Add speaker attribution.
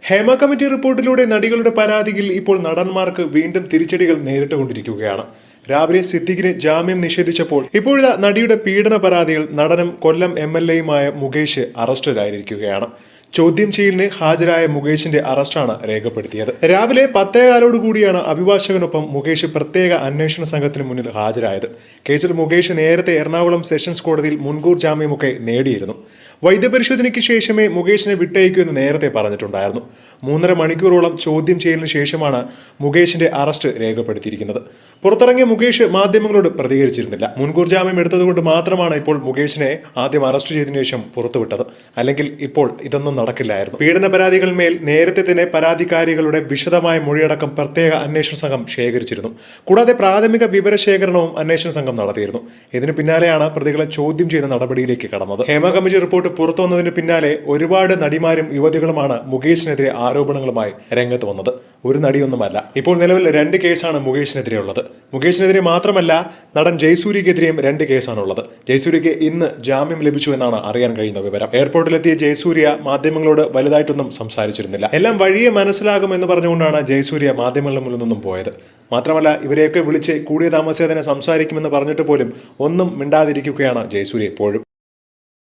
Speaker 1: Hema committee റിപ്പോർട്ടിലൂടെ നടികളുടെ പരാതിയിൽ ഇപ്പോൾ നടന്മാർക്ക് വീണ്ടും തിരിച്ചടികൾ നേരിട്ടുകൊണ്ടിരിക്കുകയാണ്. രാവിലെ സിദ്ദിഖിന് ജാമ്യം നിഷേധിച്ചപ്പോൾ ഇപ്പോഴത്തെ നടിയുടെ പീഡന പരാതിയിൽ നടനും കൊല്ലം MLA മുകേഷ് അറസ്റ്റിലായിരിക്കുകയാണ്. ചോദ്യം ചെയ്യലിന് ഹാജരായ മുകേഷിന്റെ അറസ്റ്റാണ് രേഖപ്പെടുത്തിയത്. രാവിലെ 10:15 അഭിഭാഷകനൊപ്പം മുകേഷ് പ്രത്യേക അന്വേഷണ സംഘത്തിന് മുന്നിൽ ഹാജരായത്. കേസിൽ മുകേഷ് നേരത്തെ എറണാകുളം സെഷൻസ് കോടതിയിൽ മുൻകൂർ ജാമ്യമൊക്കെ നേടിയിരുന്നു. വൈദ്യപരിശോധനയ്ക്ക് ശേഷമേ മുകേഷിനെ വിട്ടയക്കൂ എന്ന് നേരത്തെ പറഞ്ഞിട്ടുണ്ടായിരുന്നു. 3.5 മണിക്കൂറോളം ചോദ്യം ചെയ്യലിന് ശേഷമാണ് മുകേഷിന്റെ അറസ്റ്റ് രേഖപ്പെടുത്തിയിരിക്കുന്നത്. പുറത്തിറങ്ങിയ മുകേഷ് മാധ്യമങ്ങളോട് പ്രതികരിച്ചിരുന്നില്ല. മുൻകൂർ ജാമ്യം എടുത്തതുകൊണ്ട് മാത്രമാണ് ഇപ്പോൾ മുകേഷിനെ ആദ്യം അറസ്റ്റ് ചെയ്തതിനു ശേഷം പുറത്തുവിട്ടത്. അല്ലെങ്കിൽ ഇപ്പോൾ ഇതൊന്നും നടക്കില്ലായിരുന്നു. പീഡന പരാതികളിന്മേൽ നേരത്തെ തന്നെ പരാതിക്കാരികളുടെ വിശദമായ മൊഴിയടക്കം പ്രത്യേക അന്വേഷണ സംഘം ശേഖരിച്ചിരുന്നു. കൂടാതെ പ്രാഥമിക വിവരശേഖരണവും അന്വേഷണ സംഘം നടത്തിയിരുന്നു. ഇതിന് പിന്നാലെയാണ് പ്രതികളെ ചോദ്യം ചെയ്യുന്ന നടപടിയിലേക്ക് കടന്നത്. ഹേമ കമ്മിറ്റി റിപ്പോർട്ട് പുറത്തു വന്നതിന് പിന്നാലെ ഒരുപാട് നടിമാരും യുവതികളുമാണ് മുകേഷിനെതിരെ ആരോപണങ്ങളുമായി രംഗത്ത് വന്നത്. ഒരു നടിയൊന്നുമല്ല. ഇപ്പോൾ നിലവിൽ 2 കേസാണ് മുകേഷിനെതിരെ ഉള്ളത്. മുകേഷിനെതിരെ മാത്രമല്ല, നടൻ ജയസൂര്യക്കെതിരെയും 2 കേസാണുള്ളത്. ജയസൂര്യക്ക് ഇന്ന് ജാമ്യം ലഭിച്ചു എന്നാണ് അറിയാൻ കഴിയുന്ന വിവരം. എയർപോർട്ടിലെത്തിയ ജയസൂര്യ മാധ്യമങ്ങളോട് വലുതായിട്ടൊന്നും സംസാരിച്ചിരുന്നില്ല. എല്ലാം വഴിയെ മനസ്സിലാകുമെന്ന് പറഞ്ഞുകൊണ്ടാണ് ജയസൂര്യ മാധ്യമങ്ങളുടെ മുന്നിൽ നിന്നും പോയത്. മാത്രമല്ല, ഇവരെയൊക്കെ വിളിച്ച് കൂടിയ താമസിയാതെ സംസാരിക്കുമെന്ന് പറഞ്ഞിട്ട് പോലും ഒന്നും മിണ്ടാതിരിക്കുകയാണ് ജയസൂര്യ ഇപ്പോഴും.